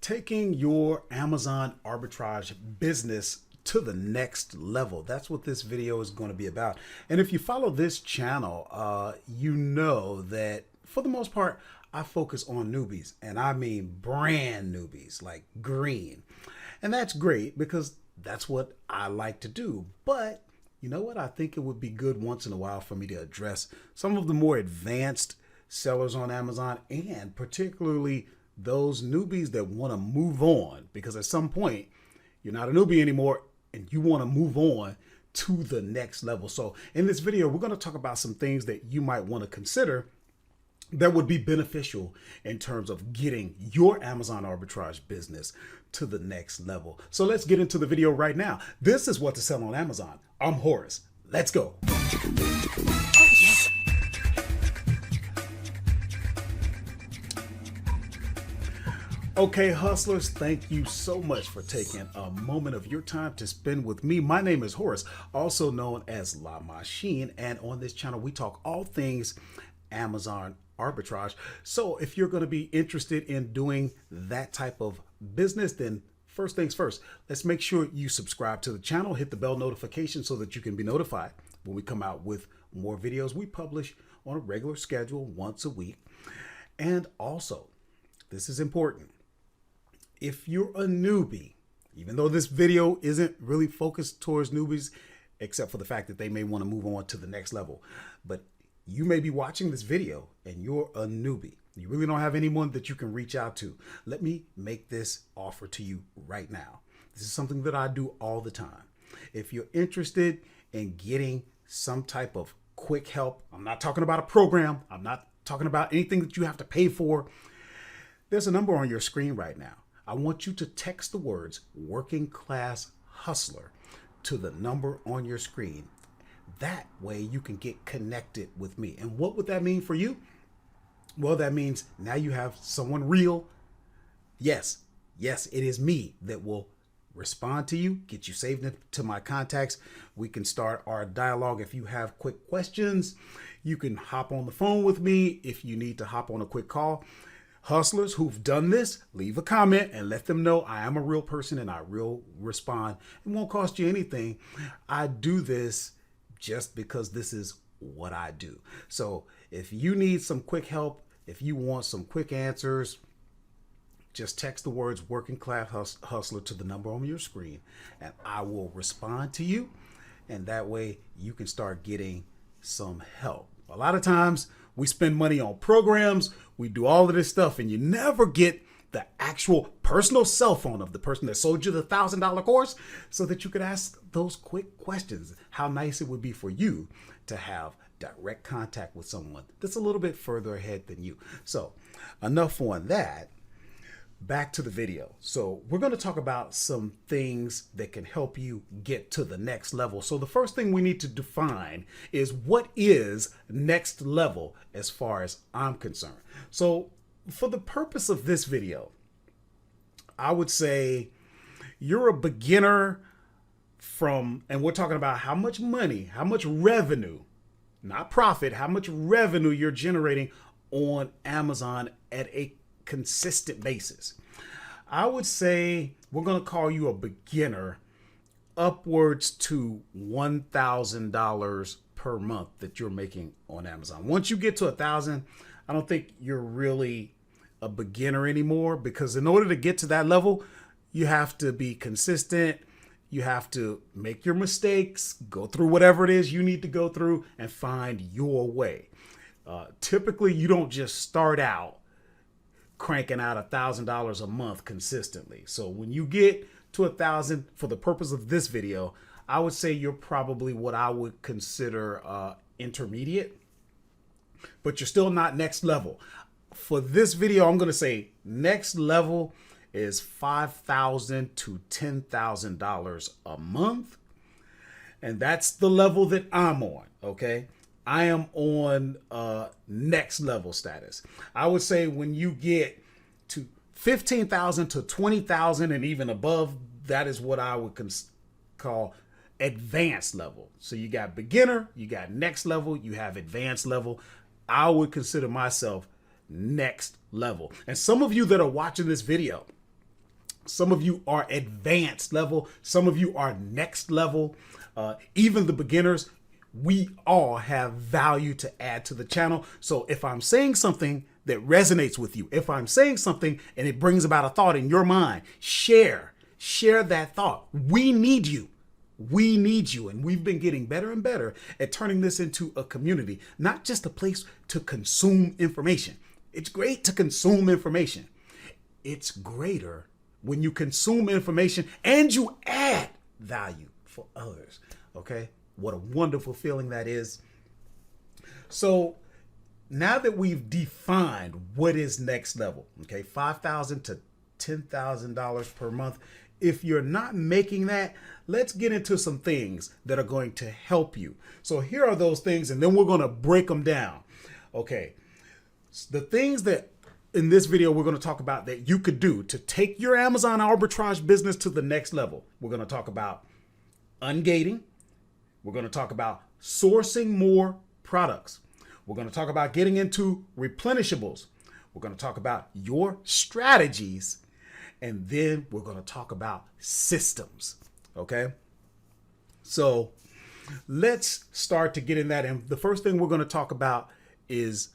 taking your Amazon arbitrage business to the next level. That's what this video is going to be about. And if you follow this channel, you know that for the most part, I focus on newbies, and I mean brand newbies, like green. And that's great because that's what I like to do. But you know what? I think it would be good once in a while for me to address some of the more advanced sellers on Amazon, and particularly those newbies that want to move on, because at some point you're not a newbie anymore and you want to move on to the next level. So in this video, we're going to talk about some things that you might want to consider that would be beneficial in terms of getting your Amazon arbitrage business to the next level. So let's get into the video right now. This is what to sell on Amazon. I'm Horace. Let's go. Okay, hustlers, thank you so much for taking a moment of your time to spend with me. My name is Horace, also known as La Machine, and on this channel, we talk all things Amazon arbitrage. So if you're going to be interested in doing that type of business, then first things first, let's make sure you subscribe to the channel, hit the bell notification so that you can be notified when we come out with more videos. We publish on a regular schedule once a week. And also, this is important. If you're a newbie, even though this video isn't really focused towards newbies, except for the fact that they may want to move on to the next level, but you may be watching this video and you're a newbie. You really don't have anyone that you can reach out to. Let me make this offer to you right now. This is something that I do all the time. If you're interested in getting some type of quick help, I'm not talking about a program. I'm not talking about anything that you have to pay for. There's a number on your screen right now. I want you to text the words working class hustler to the number on your screen. That way you can get connected with me. And what would that mean for you? Well, that means now you have someone real. Yes, it is me that will respond to you, get you saved into my contacts. We can start our dialogue. If you have quick questions, you can hop on the phone with me. If you need to hop on a quick call, hustlers who've done this, leave a comment and let them know I am a real person and I will respond. It won't cost you anything. I do this just because this is what I do. So if you need some quick help, if you want some quick answers, just text the words working class hustler to the number on your screen and I will respond to you. And that way you can start getting some help. A lot of times we spend money on programs, we do all of this stuff, and you never get the actual personal cell phone of the person that sold you the $1,000 course so that you could ask those quick questions. How nice it would be for you to have direct contact with someone that's a little bit further ahead than you. So enough on that. Back to the video. So we're going to talk about some things that can help you get to the next level. So the first thing we need to define is what is next level as far as I'm concerned. So for the purpose of this video, I would say you're a beginner and we're talking about how much money, how much revenue, not profit, how much revenue you're generating on Amazon at a consistent basis. I would say we're going to call you a beginner upwards to $1,000 per month that you're making on Amazon. Once you get to 1,000, I don't think you're really a beginner anymore, because in order to get to that level, you have to be consistent. You have to make your mistakes, go through whatever it is you need to go through and find your way. Typically, you don't just start out cranking out $1,000 a month consistently. So when you get to 1,000, for the purpose of this video, I would say you're probably what I would consider intermediate, but you're still not next level. For this video, I'm going to say next level is $5,000 to $10,000 a month. And that's the level that I'm on. Okay. I am on next level status. I would say when you get to 15,000 to 20,000 and even above, that is what I would call advanced level. So you got beginner, you got next level, you have advanced level. I would consider myself next level. And some of you that are watching this video, Some of you are advanced level. Some of you are next level. Even the beginners, we all have value to add to the channel. So if I'm saying something that resonates with you, if I'm saying something and it brings about a thought in your mind, share that thought. We need you. We need you. And we've been getting better and better at turning this into a community, not just a place to consume information. It's great to consume information. It's greater when you consume information and you add value for others. Okay? What a wonderful feeling that is. So now that we've defined what is next level, okay, $5,000 to $10,000 per month. If you're not making that, let's get into some things that are going to help you. So here are those things, and then we're going to break them down. Okay. The things that in this video we're going to talk about that you could do to take your Amazon arbitrage business to the next level. We're going to talk about ungating. We're going to talk about sourcing more products. We're going to talk about getting into replenishables. We're going to talk about your strategies. And then we're going to talk about systems. Okay. So let's start to get in that. And the first thing we're going to talk about is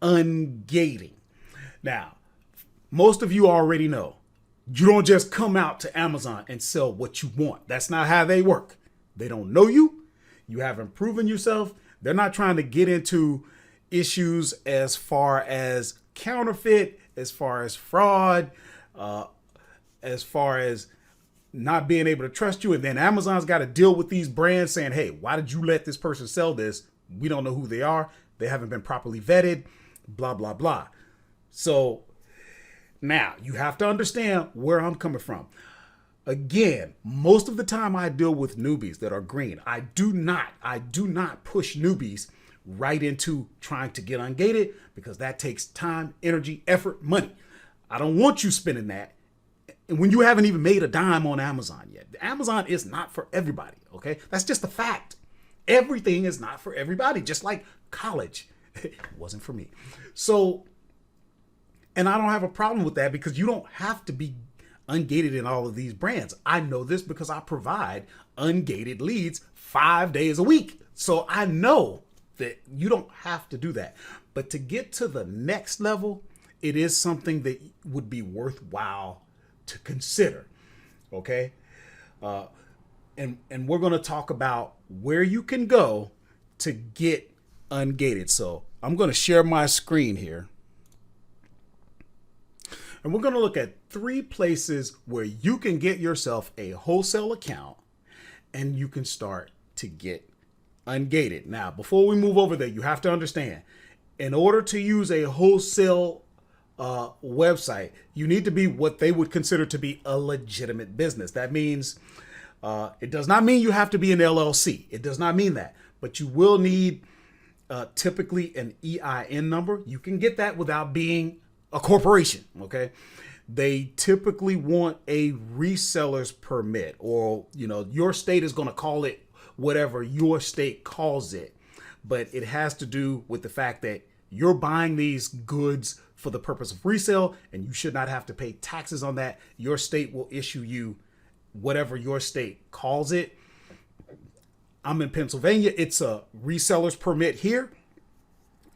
ungating. Now, most of you already know you don't just come out to Amazon and sell what you want. That's not how they work. They don't know you. You haven't proven yourself. They're not trying to get into issues as far as counterfeit, as far as fraud, as far as not being able to trust you. And then Amazon's got to deal with these brands saying, hey, why did you let this person sell this? We don't know who they are. They haven't been properly vetted, blah, blah, blah. So now you have to understand where I'm coming from. Again, most of the time I deal with newbies that are green. I do not push newbies right into trying to get ungated because that takes time, energy, effort, money. I don't want you spending that. And when you haven't even made a dime on Amazon yet, Amazon is not for everybody. Okay. That's just a fact. Everything is not for everybody. Just like college. It wasn't for me. So, and I don't have a problem with that because you don't have to be ungated in all of these brands. I know this because I provide ungated leads 5 days a week. So I know that you don't have to do that. But to get to the next level, it is something that would be worthwhile to consider. Okay. And we're going to talk about where you can go to get ungated. So I'm going to share my screen here. And we're going to look at 3 places where you can get yourself a wholesale account and you can start to get ungated. Now, before we move over there, you have to understand, in order to use a wholesale website, you need to be what they would consider to be a legitimate business. That means it does not mean you have to be an LLC. It does not mean that, but you will need typically an EIN number. You can get that without being a corporation. Okay. They typically want a reseller's permit, or, you know, your state is going to call it whatever your state calls it. But it has to do with the fact that you're buying these goods for the purpose of resale, and you should not have to pay taxes on that. Your state will issue you whatever your state calls it. I'm in Pennsylvania. It's a reseller's permit here.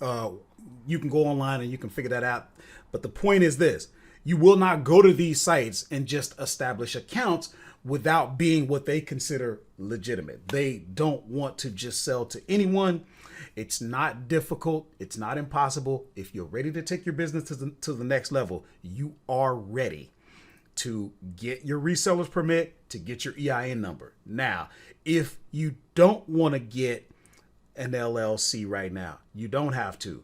You can go online and you can figure that out. But the point is this: you will not go to these sites and just establish accounts without being what they consider legitimate. They don't want to just sell to anyone. It's not difficult. It's not impossible. If you're ready to take your business to the next level, you are ready to get your reseller's permit, to get your EIN number. Now, if you don't want to get an LLC right now, you don't have to.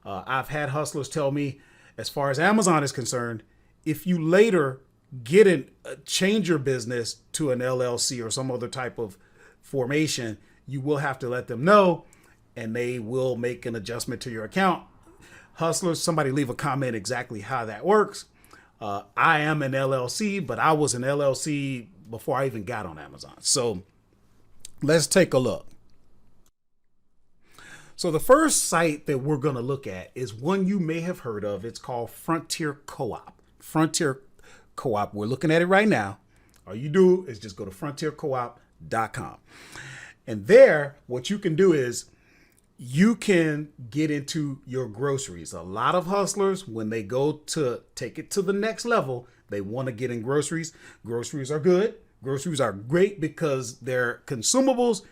I've had hustlers tell me, as far as Amazon is concerned, if you later change your business to an LLC or some other type of formation, you will have to let them know, and they will make an adjustment to your account. Hustlers, somebody leave a comment exactly how that works. I am an LLC, but I was an LLC before I even got on Amazon. So let's take a look. So the first site that we're going to look at is one you may have heard of. It's called Frontier Co-op. Frontier Co-op. We're looking at it right now. All you do is just go to frontiercoop.com. And there, what you can do is you can get into your groceries. A lot of hustlers, when they go to take it to the next level, they want to get in groceries. Groceries are good. Groceries are great because they're consumables.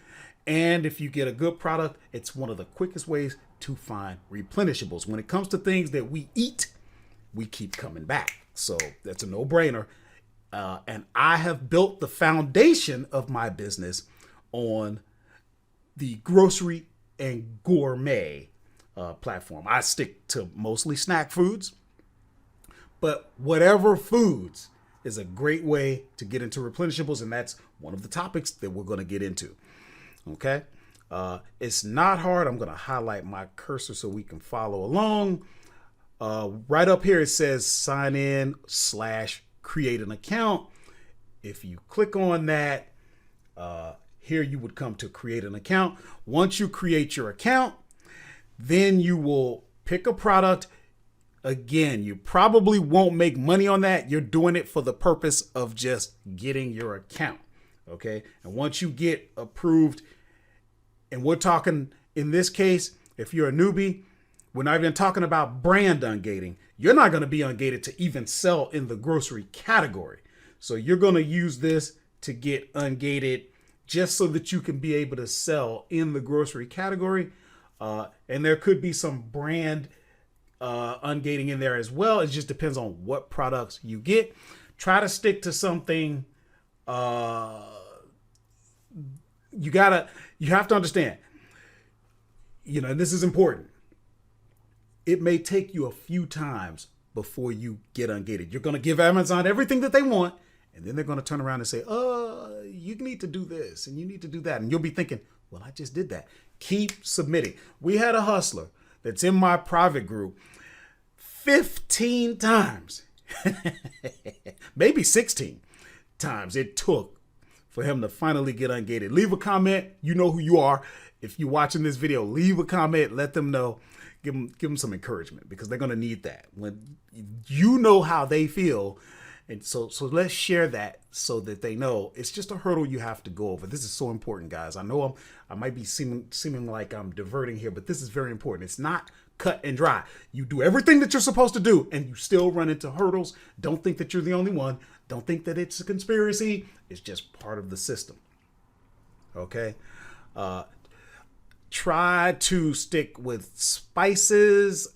And if you get a good product, it's one of the quickest ways to find replenishables. When it comes to things that we eat, we keep coming back. So that's a no-brainer. And I have built the foundation of my business on the grocery and gourmet platform. I stick to mostly snack foods, but whatever foods is a great way to get into replenishables. And that's one of the topics that we're going to get into. Okay. It's not hard. I'm going to highlight my cursor so we can follow along. Right up here, it says sign in / create an account. If you click on that, here you would come to create an account. Once you create your account, then you will pick a product. Again, you probably won't make money on that. You're doing it for the purpose of just getting your account. Okay. And once you get approved, and we're talking in this case, if you're a newbie, we're not even talking about brand ungating. You're not going to be ungated to even sell in the grocery category. So you're going to use this to get ungated just so that you can be able to sell in the grocery category. And there could be some brand ungating in there as well. It just depends on what products you get. Try to stick to something. You have to understand, and this is important. It may take you a few times before you get ungated. You're going to give Amazon everything that they want, and then they're going to turn around and say, you need to do this and you need to do that. And you'll be thinking, well, I just did that. Keep submitting. We had a hustler that's in my private group 15 times, maybe 16 times it took for him to finally get ungated. Leave a comment. You know who you are. If you're watching this video, leave a comment. Let them know. Give them some encouragement because they're going to need that. When you know how they feel. And so let's share that so that they know it's just a hurdle you have to go over. This is so important, guys. I know I might be seeming like I'm diverting here, but this is very important. It's not cut and dry. You do everything that you're supposed to do and you still run into hurdles. Don't think that you're the only one. Don't think that it's a conspiracy. It's just part of the system. Okay. Try to stick with spices.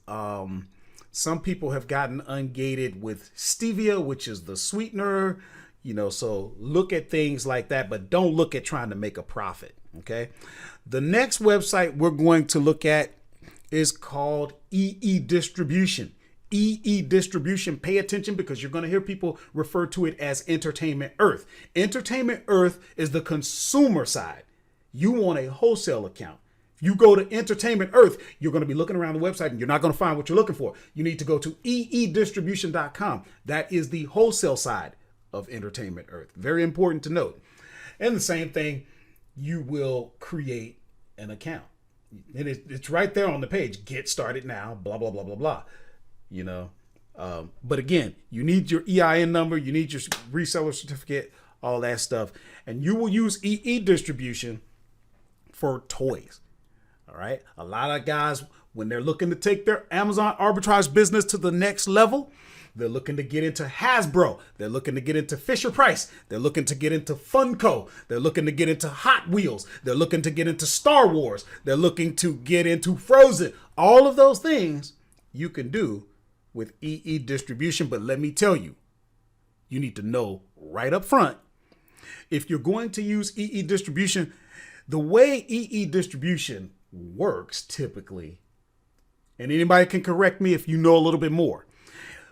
Some people have gotten ungated with stevia, which is the sweetener, so look at things like that, but don't look at trying to make a profit. Okay. The next website we're going to look at is called EE Distribution. EE Distribution, pay attention because you're going to hear people refer to it as Entertainment Earth. Entertainment Earth is the consumer side. You want a wholesale account. If you go to Entertainment Earth, you're going to be looking around the website and you're not going to find what you're looking for. You need to go to eedistribution.com. That is the wholesale side of Entertainment Earth. Very important to note. And the same thing, you will create an account. And it's right there on the page. Get started now, blah, blah, blah, blah, blah. But again, you need your EIN number. You need your reseller certificate, all that stuff. And you will use EE Distribution for toys. All right. A lot of guys, when they're looking to take their Amazon arbitrage business to the next level, they're looking to get into Hasbro. They're looking to get into Fisher-Price. They're looking to get into Funko. They're looking to get into Hot Wheels. They're looking to get into Star Wars. They're looking to get into Frozen. All of those things you can do with EE Distribution. But let me tell you, you need to know right up front, if you're going to use EE Distribution, the way EE Distribution works typically, and anybody can correct me if you know a little bit more.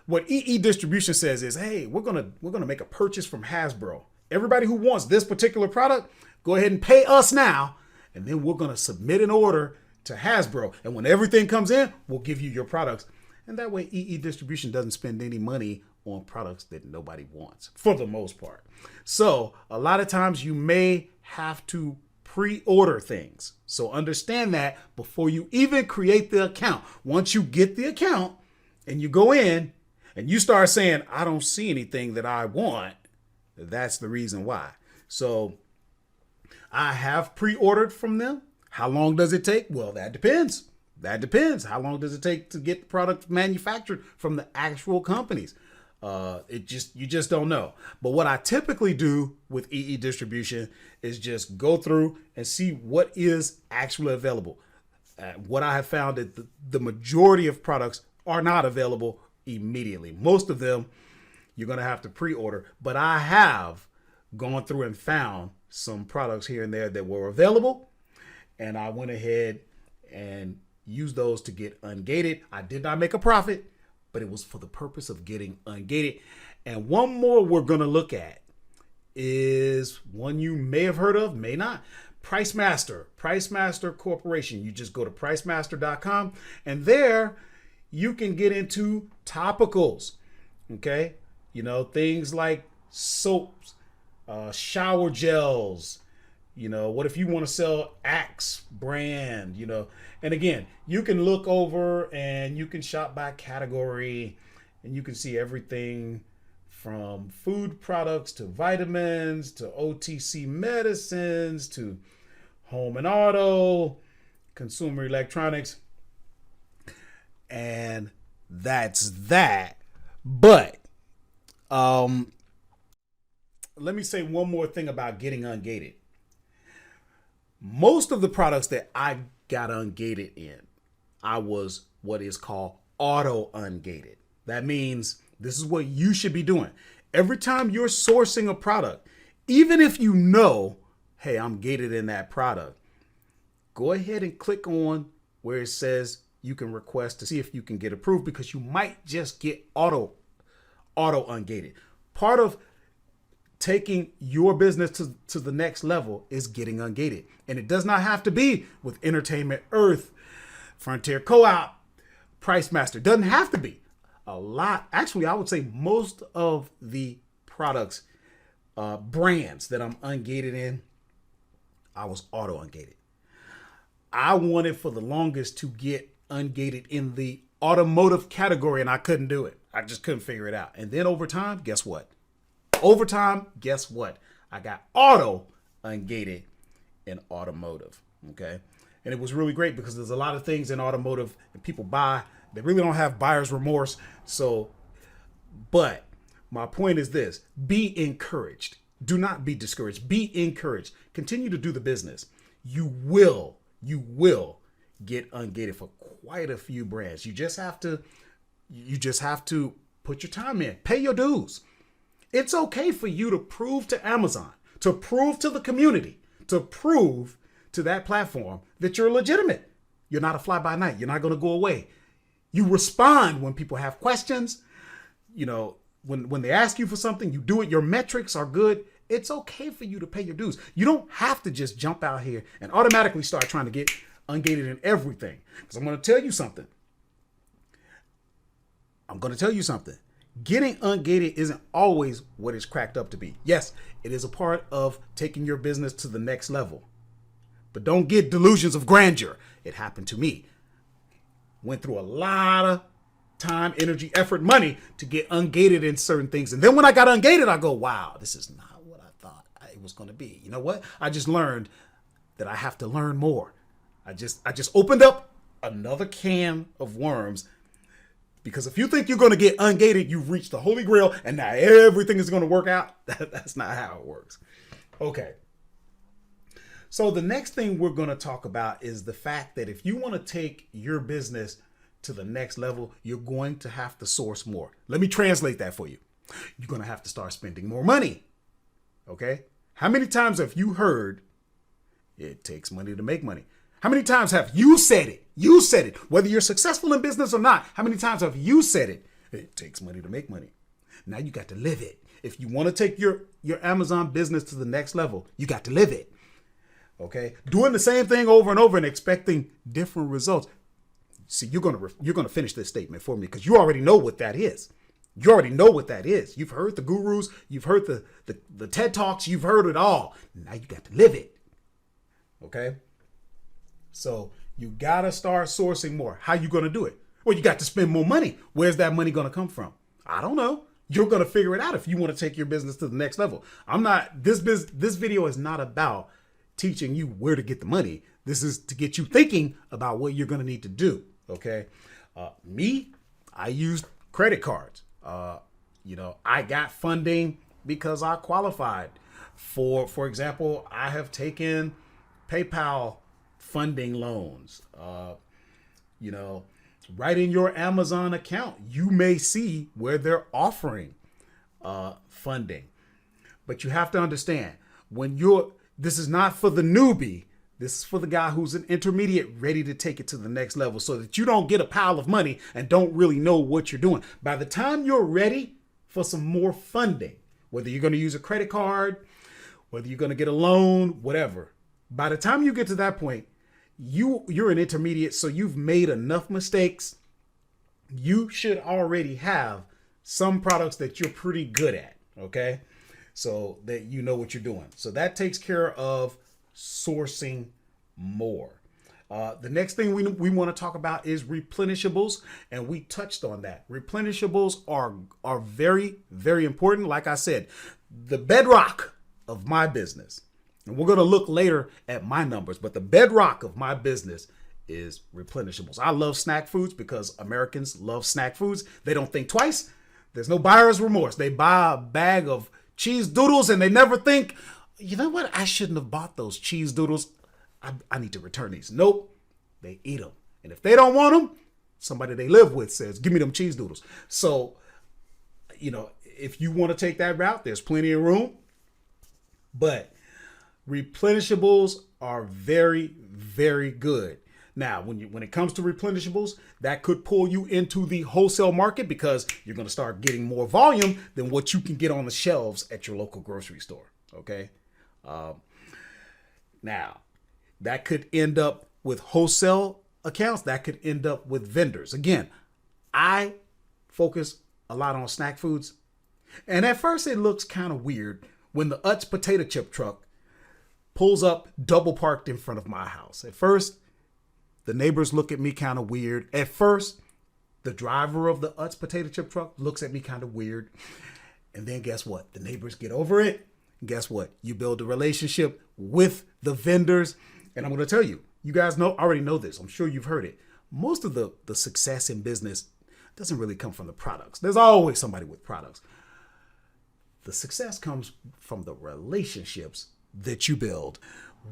What EE Distribution says is, hey, we're gonna make a purchase from Hasbro. Everybody who wants this particular product, go ahead and pay us now, and then we're gonna submit an order to Hasbro. And when everything comes in, we'll give you your products. And that way EE Distribution doesn't spend any money on products that nobody wants, for the most part. So a lot of times you may have to pre-order things. So understand that before you even create the account. Once you get the account and you go in and you start saying, I don't see anything that I want, that's the reason why. So I have pre-ordered from them. How long does it take? Well, that depends. That depends. How long does it take to get the product manufactured from the actual companies? You just don't know. But what I typically do with EE distribution is just go through and see what is actually available. What I have found that the majority of products are not available immediately. Most of them you're going to have to pre-order, but I have gone through and found some products here and there that were available, and I went ahead and used those to get ungated. I did not make a profit, but it was for the purpose of getting ungated. And one more we're going to look at is one you may have heard of, may not. Price Master Corporation. You just go to pricemaster.com, and there you can get into topicals. Okay. You know, things like soaps, shower gels. You know, what if you want to sell Axe brand, you know? And again, you can look over and you can shop by category, and you can see everything from food products to vitamins to OTC medicines to home and auto, consumer electronics. And that's that. But let me say one more thing about getting ungated. Most of the products that I got ungated in, I was what is called auto ungated. That means this is what you should be doing. Every time you're sourcing a product, even if you know, hey, I'm gated in that product, go ahead and click on where it says you can request to see if you can get approved, because you might just get auto ungated. Part of taking your business to the next level is getting ungated. And it does not have to be with Entertainment Earth, Frontier Co-op, Price Master. It doesn't have to be. A lot, actually, I would say most of the products, brands that I'm ungated in, I was auto ungated. I wanted for the longest to get ungated in the automotive category, and I couldn't do it. I just couldn't figure it out. And then over time, guess what? I got auto ungated in automotive. Okay. And it was really great because there's a lot of things in automotive that people buy. They really don't have buyer's remorse. So, but my point is this: be encouraged. Do not be discouraged. Be encouraged. Continue to do the business. You will get ungated for quite a few brands. You just have to put your time in, pay your dues. It's okay for you to prove to Amazon, to prove to the community, to prove to that platform that you're legitimate. You're not a fly by night. You're not going to go away. You respond when people have questions. You know, when they ask you for something, you do it. Your metrics are good. It's okay for you to pay your dues. You don't have to just jump out here and automatically start trying to get ungated in everything. Because I'm going to tell you something. Getting ungated isn't always what it's cracked up to be. Yes, it is a part of taking your business to the next level. But don't get delusions of grandeur. It happened to me. Went through a lot of time, energy, effort, money to get ungated in certain things. And then when I got ungated, I go, wow, this is not what I thought it was going to be. You know what? I just learned that I have to learn more. I just opened up another can of worms. Because if you think you're going to get ungated, you've reached the holy grail and now everything is going to work out. That's not how it works. Okay. So the next thing we're going to talk about is the fact that if you want to take your business to the next level, you're going to have to source more. Let me translate that for you. You're going to have to start spending more money. Okay. How many times have you heard it takes money to make money? How many times have you said it? You said it, whether you're successful in business or not. How many times have you said it? It takes money to make money. Now you got to live it. If you want to take your Amazon business to the next level, you got to live it. Okay. Doing the same thing over and over and expecting different results. See, you're going to finish this statement for me because you already know what that is. You already know what that is. You've heard the gurus. You've heard the TED Talks. You've heard it all. Now you got to live it. Okay. So you got to start sourcing more. How you going to do it? Well, you got to spend more money. Where's that money going to come from? I don't know. You're going to figure it out if you want to take your business to the next level. This video is not about teaching you where to get the money. This is to get you thinking about what you're going to need to do. Okay. I used credit cards. I got funding because I qualified for example, I have taken PayPal funding loans. Right in your Amazon account, you may see where they're offering funding. But you have to understand, this is not for the newbie. This is for the guy who's an intermediate ready to take it to the next level, so that you don't get a pile of money and don't really know what you're doing. By the time you're ready for some more funding, whether you're going to use a credit card, whether you're going to get a loan, whatever, by the time you get to that point, you're an intermediate, so you've made enough mistakes. You should already have some products that you're pretty good at, okay? So that you know what you're doing. So that takes care of sourcing more. The next thing we want to talk about is replenishables, and we touched on that. Replenishables are very, very important. Like I said, the bedrock of my business. And we're going to look later at my numbers, but the bedrock of my business is replenishables. I love snack foods because Americans love snack foods. They don't think twice. There's no buyer's remorse. They buy a bag of cheese doodles and they never think, you know what? I shouldn't have bought those cheese doodles. I need to return these. Nope. They eat them. And if they don't want them, somebody they live with says, give me them cheese doodles. So, if you want to take that route, there's plenty of room. But replenishables are very, very good. Now, when it comes to replenishables, that could pull you into the wholesale market because you're going to start getting more volume than what you can get on the shelves at your local grocery store. Okay. Now, that could end up with wholesale accounts. That could end up with vendors. Again, I focus a lot on snack foods. And at first it looks kind of weird when the Utz potato chip truck pulls up double parked in front of my house. At first, the neighbors look at me kind of weird. At first, the driver of the Utz potato chip truck looks at me kind of weird. And then guess what? The neighbors get over it. And guess what? You build a relationship with the vendors. And I'm going to tell you, you guys already know this. I'm sure you've heard it. Most of the success in business doesn't really come from the products. There's always somebody with products. The success comes from the relationships that you build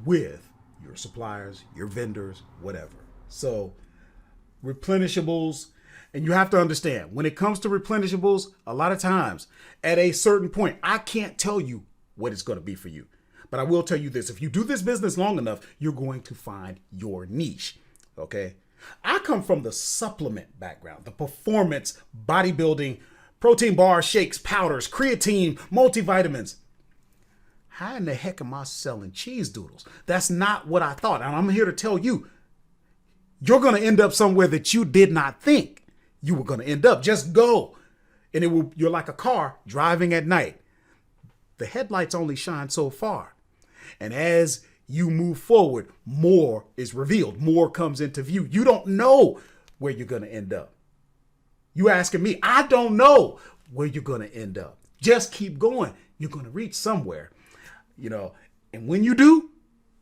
with your suppliers, your vendors, whatever. So replenishables, and you have to understand, when it comes to replenishables, a lot of times at a certain point, I can't tell you what it's going to be for you. But I will tell you this, if you do this business long enough, you're going to find your niche. Okay. I come from the supplement background, the performance, bodybuilding, protein bars, shakes, powders, creatine, multivitamins. How in the heck am I selling cheese doodles? That's not what I thought. And I'm here to tell you, you're going to end up somewhere that you did not think you were going to end up. Just go. And you're like a car driving at night. The headlights only shine so far. And as you move forward, more is revealed. More comes into view. You don't know where you're going to end up. You asking me, I don't know where you're going to end up. Just keep going. You're going to reach somewhere, and when you do,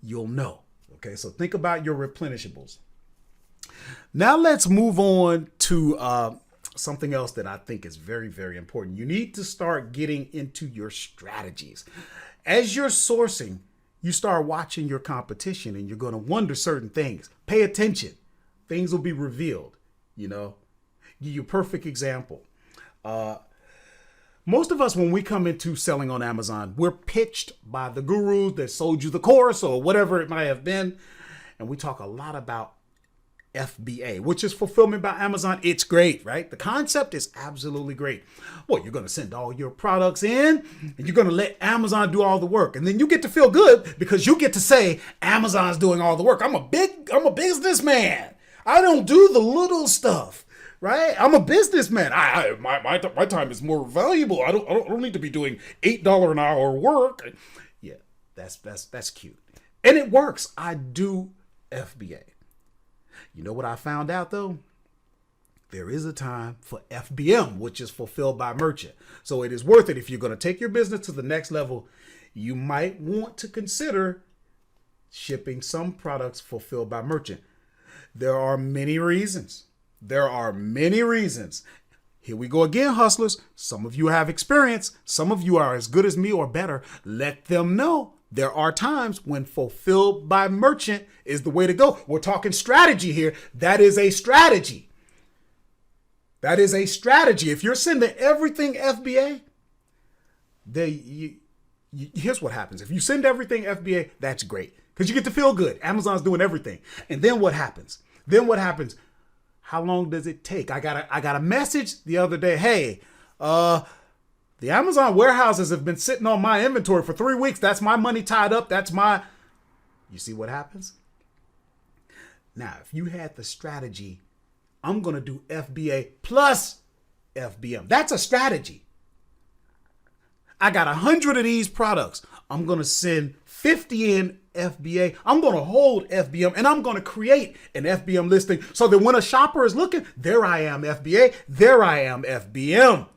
you'll know. Okay. So think about your replenishables. Now let's move on to something else that I think is very, very important. You need to start getting into your strategies. As you're sourcing, you start watching your competition and you're going to wonder certain things. Pay attention. Things will be revealed, Give you a perfect example. Most of us, when we come into selling on Amazon, we're pitched by the gurus that sold you the course or whatever it might have been. And we talk a lot about FBA, which is fulfillment by Amazon. It's great, right? The concept is absolutely great. Well, you're going to send all your products in and you're going to let Amazon do all the work. And then you get to feel good because you get to say Amazon's doing all the work. I'm a businessman. I don't do the little stuff, right? I'm a businessman. My time is more valuable. I don't need to be doing $8 an hour work. Yeah, that's cute. And it works. I do FBA. You know what I found out though? there is a time for FBM, which is fulfilled by merchant. So it is worth it. If you're going to take your business to the next level, you might want to consider shipping some products fulfilled by merchant. There are many reasons. There are many reasons. Here we go again, hustlers. Some of you have experience. Some of you are as good as me or better. Let them know. There are times when fulfilled by merchant is the way to go. We're talking strategy here. That is a strategy. That is a strategy. If you're sending everything FBA, here's what happens. If you send everything FBA, that's great because you get to feel good. Amazon's doing everything. And then what happens? How long does it take? I got a message the other day. Hey, the Amazon warehouses have been sitting on my inventory for 3 weeks. That's my money tied up. You see what happens? Now, if you had the strategy, I'm going to do FBA plus FBM. That's a strategy. I got 100 of these products. I'm going to send 50 in FBA. I'm going to hold FBM and I'm going to create an FBM listing so that when a shopper is looking, there I am FBA, there I am FBM.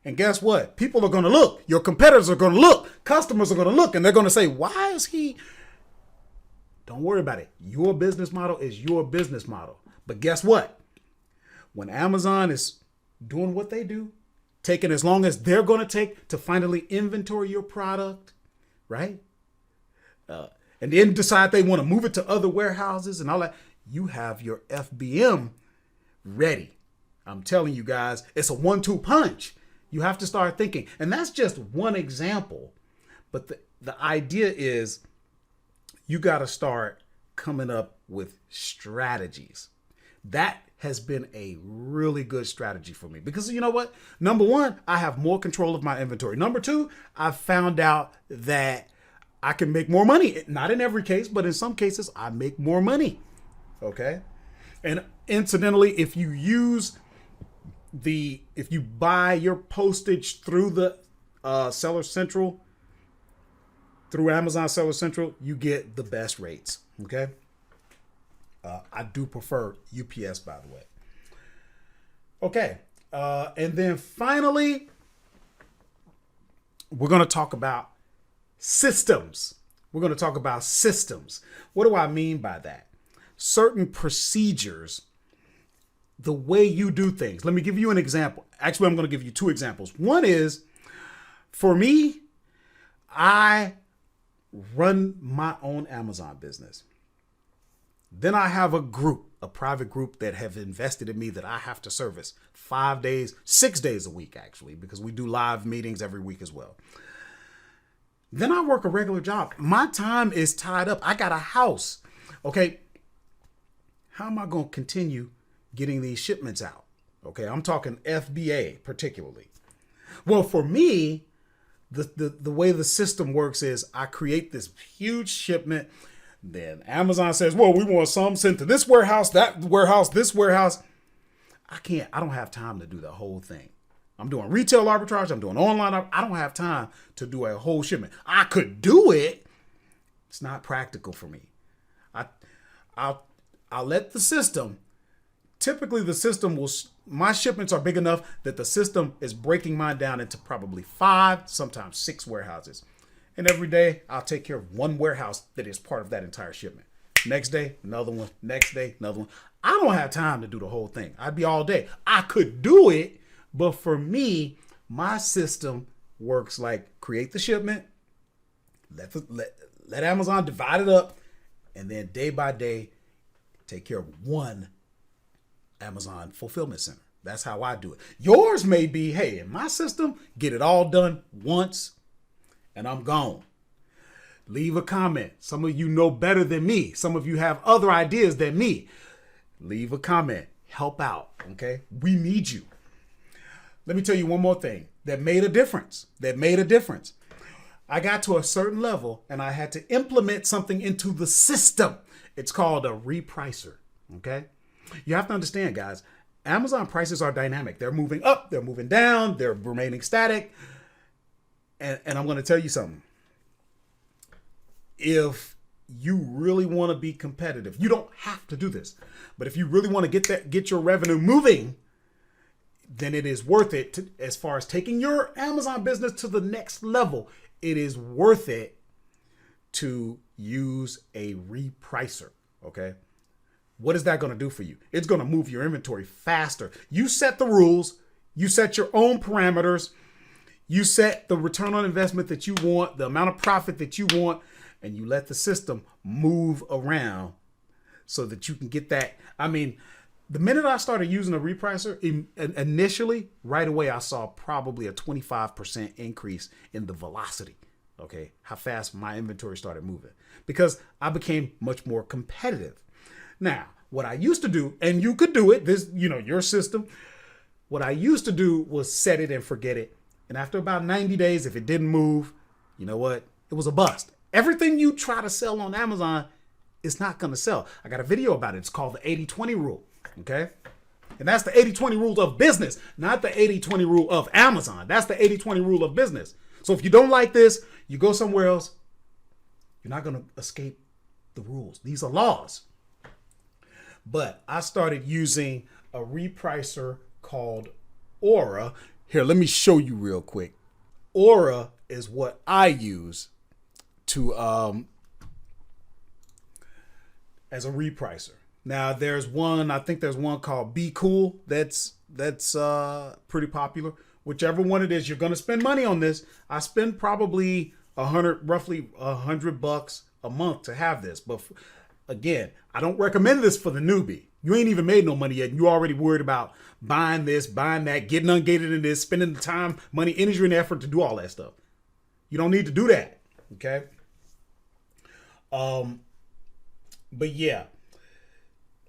And guess what? People are going to look. Your competitors are going to look. Customers are going to look and they're going to say, why is he? Don't worry about it. Your business model is your business model. But guess what? When Amazon is doing what they do, taking as long as they're going to take to finally inventory your product, right? And then decide they want to move it to other warehouses and all that, you have your FBM ready. I'm telling you guys, it's a 1-2 punch. You have to start thinking. And that's just one example. But the idea is you got to start coming up with strategies. That has been a really good strategy for me because you know what? Number one, I have more control of my inventory. Number two, I've found out that I can make more money. Not in every case, but in some cases I make more money. Okay. And incidentally, if you buy your postage through the Seller Central, through Amazon Seller Central, you get the best rates. Okay. I do prefer UPS, by the way. Okay. And then finally, we're going to talk about systems. We're going to talk about systems. What do I mean by that? Certain procedures, the way you do things. Let me give you an example. Actually, I'm going to give you two examples. One is, for me, I run my own Amazon business. Then I have a private group that have invested in me that I have to service 5 days, 6 days a week, actually, because we do live meetings every week as well. Then I work a regular job. My time is tied up. I got a house. Okay. How am I going to continue getting these shipments out? Okay. I'm talking FBA particularly. Well, for me, the way the system works is I create this huge shipment. Then Amazon says, well, we want some sent to this warehouse, that warehouse, this warehouse. I don't have time to do the whole thing. I'm doing retail arbitrage. I'm doing online. I don't have time to do a whole shipment. I could do it. It's not practical for me. I'll let the system, typically the system my shipments are big enough that the system is breaking mine down into probably 5, sometimes 6 warehouses. And every day I'll take care of one warehouse that is part of that entire shipment. Next day, another one. Next day, another one. I don't have time to do the whole thing. I'd be all day. I could do it, but for me, my system works like create the shipment, let Amazon divide it up, and then day by day, take care of one Amazon fulfillment center. That's how I do it. Yours may be, hey, in my system, get it all done once, and I'm gone. Leave a comment. Some of you know better than me. Some of you have other ideas than me. Leave a comment. Help out, okay? We need you. Let me tell you one more thing that made a difference. I got to a certain level and I had to implement something into the system. It's called a repricer, okay? You have to understand, guys, Amazon prices are dynamic. They're moving up, they're moving down, they're remaining static. And I'm going to tell you something. If you really want to be competitive, you don't have to do this, but if you really want to get your revenue moving, then it is worth it as far as taking your Amazon business to the next level. It is worth it to use a repricer. Okay. What is that going to do for you? It's going to move your inventory faster. You set the rules, you set your own parameters, you set the return on investment that you want, the amount of profit that you want, and you let the system move around so that you can get that. I mean, the minute I started using a repricer, initially, right away, I saw probably a 25% increase in the velocity. Okay, how fast my inventory started moving, because I became much more competitive. Now, what I used to do, and you could do it, this, your system, what I used to do was set it and forget it. And after about 90 days, if it didn't move, you know what? It was a bust. Everything you try to sell on Amazon, it's not going to sell. I got a video about it. It's called the 80-20 rule. Okay. And that's the 80-20 rule of business, not the 80-20 rule of Amazon. That's the 80-20 rule of business. So if you don't like this, you go somewhere else. You're not going to escape the rules. These are laws. But I started using a repricer called Aura. Here, let me show you real quick. Aura is what I use to as a repricer. Now there's one, I think there's one called Be Cool that's pretty popular. Whichever one it is, you're going to spend money on this. I spend probably roughly $100 a month to have this. But again, I don't recommend this for the newbie. You ain't even made no money yet. You already worried about buying this, buying that, getting ungated in this, spending the time, money, energy, and effort to do all that stuff. You don't need to do that. Okay. But yeah,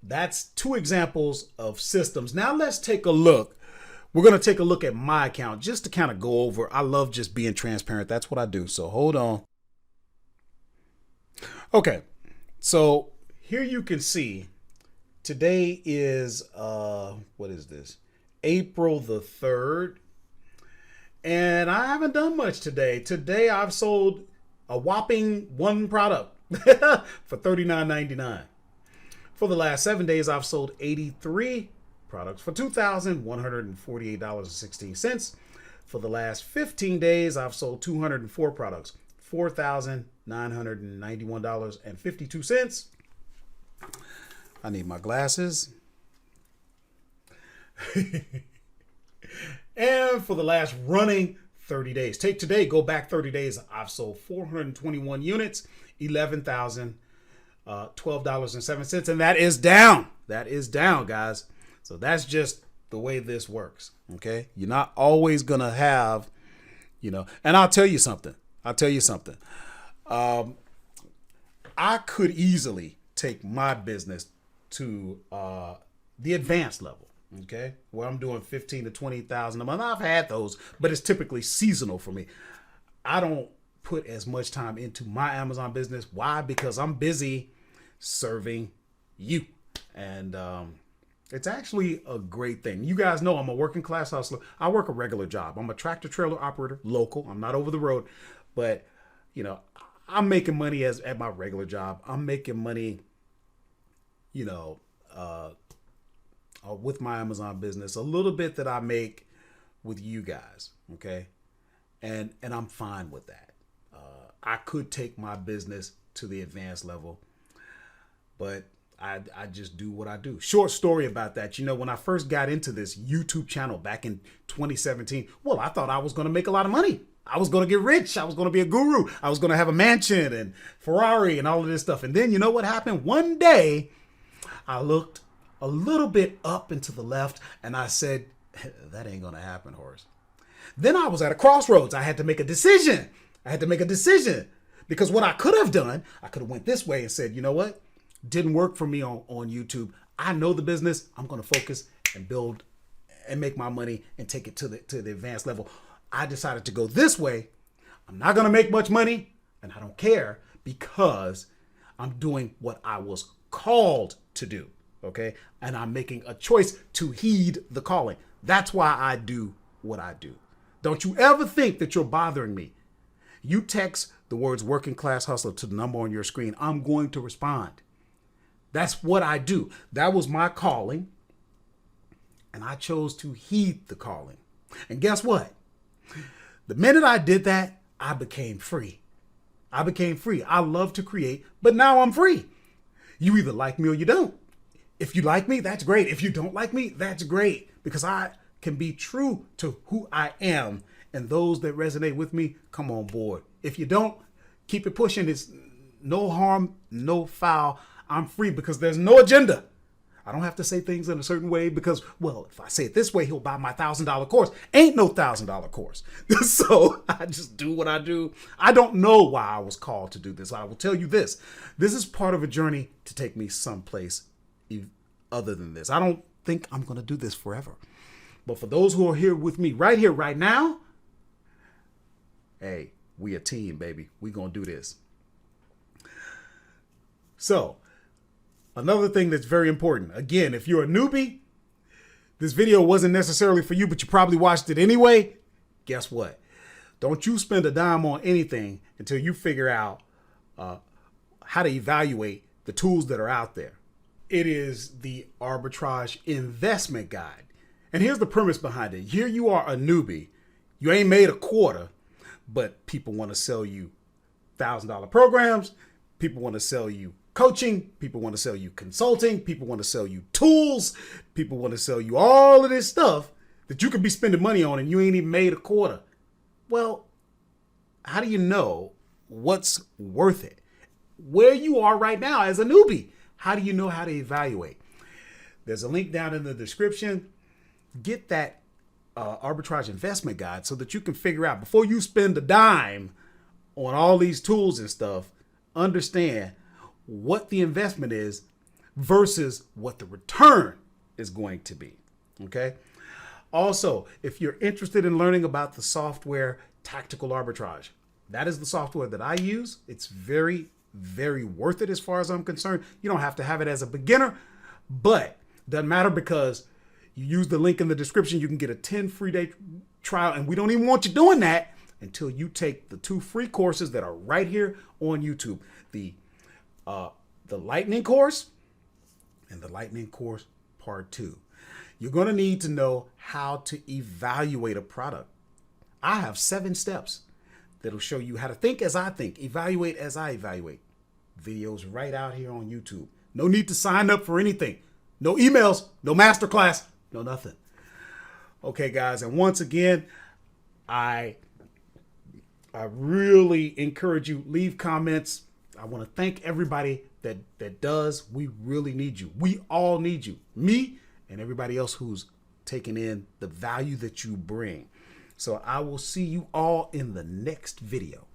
that's two examples of systems. Now let's take a look. We're going to take a look at my account just to kind of go over. I love just being transparent. That's what I do. So hold on. Okay. So here you can see today is, what is this? April the 3rd. And I haven't done much today. Today I've sold a whopping one product for $39.99. For the last 7 days, I've sold 83 products for $2,148.16. For the last 15 days, I've sold 204 products, $4,991.52. I need my glasses. And for the last running 30 days, take today, go back 30 days, I've sold 421 units, $11,012.07. And that is down. That is down, guys. So that's just the way this works. Okay. You're not always going to have, and I'll tell you something. I could easily take my business to the advanced level. Okay. Where I'm doing 15 to 20,000 a month. I've had those, but it's typically seasonal for me. I don't put as much time into my Amazon business. Why? Because I'm busy serving you. And it's actually a great thing. You guys know I'm a working class hustler. I work a regular job. I'm a tractor trailer operator, local. I'm not over the road, but I'm making money at my regular job. I'm making money, with my Amazon business, a little bit that I make with you guys. Okay. And I'm fine with that. I could take my business to the advanced level, but I just do what I do. Short story about that. When I first got into this YouTube channel back in 2017, well, I thought I was going to make a lot of money. I was going to get rich. I was going to be a guru. I was going to have a mansion and Ferrari and all of this stuff. And then you know what happened? One day I looked a little bit up and to the left and I said, that ain't going to happen, Horace. Then I was at a crossroads. I had to make a decision. Because what I could have done, I could have went this way and said, you know what? Didn't work for me on YouTube. I know the business. I'm going to focus and build and make my money and take it to the advanced level. I decided to go this way. I'm not going to make much money and I don't care because I'm doing what I was called to do. Okay. And I'm making a choice to heed the calling. That's why I do what I do. Don't you ever think that you're bothering me. You text the words working class hustler to the number on your screen. I'm going to respond. That's what I do. That was my calling. And I chose to heed the calling. And guess what? The minute I did that, I became free. I became free. I love to create, but now I'm free. You either like me or you don't. If you like me, that's great. If you don't like me, that's great. Because I can be true to who I am. And those that resonate with me, come on board. If you don't, keep it pushing. It's no harm, no foul. I'm free because there's no agenda. I don't have to say things in a certain way because, well, if I say it this way, he'll buy my $1,000 course. Ain't no $1,000 course. So I just do what I do. I don't know why I was called to do this. I will tell you this. This is part of a journey to take me someplace other than this. I don't think I'm going to do this forever. But for those who are here with me right here, right now, hey, we a team, baby. We going to do this. So, another thing that's very important. Again, if you're a newbie, this video wasn't necessarily for you, but you probably watched it anyway. Guess what? Don't you spend a dime on anything until you figure out how to evaluate the tools that are out there. It is the Arbitrage Investment Guide. And here's the premise behind it. Here you are, a newbie. You ain't made a quarter, but people want to sell you $1,000 programs. People want to sell you coaching. People want to sell you consulting. People want to sell you tools. People want to sell you all of this stuff that you could be spending money on and you ain't even made a quarter. Well, how do you know what's worth it? Where you are right now as a newbie, how do you know how to evaluate? There's a link down in the description. Get that Arbitrage Investment Guide so that you can figure out before you spend a dime on all these tools and stuff, understand what the investment is versus what the return is going to be. Okay. Also, if you're interested in learning about the software Tactical Arbitrage, that is the software that I use. It's very, very worth it as far as I'm concerned. You don't have to have it as a beginner, but doesn't matter because you use the link in the description. You can get a 10 free day trial. And we don't even want you doing that until you take the 2 free courses that are right here on YouTube. The Lightning course and the Lightning course part 2. You're going to need to know how to evaluate a product. I have 7 steps that'll show you how to think as I think, evaluate as I evaluate. Videos right out here on YouTube. No need to sign up for anything. No emails, no masterclass, no nothing. Okay, guys. And once again, I really encourage you, leave comments. I want to thank everybody that does. We really need you. We all need you. Me and everybody else who's taking in the value that you bring. So I will see you all in the next video.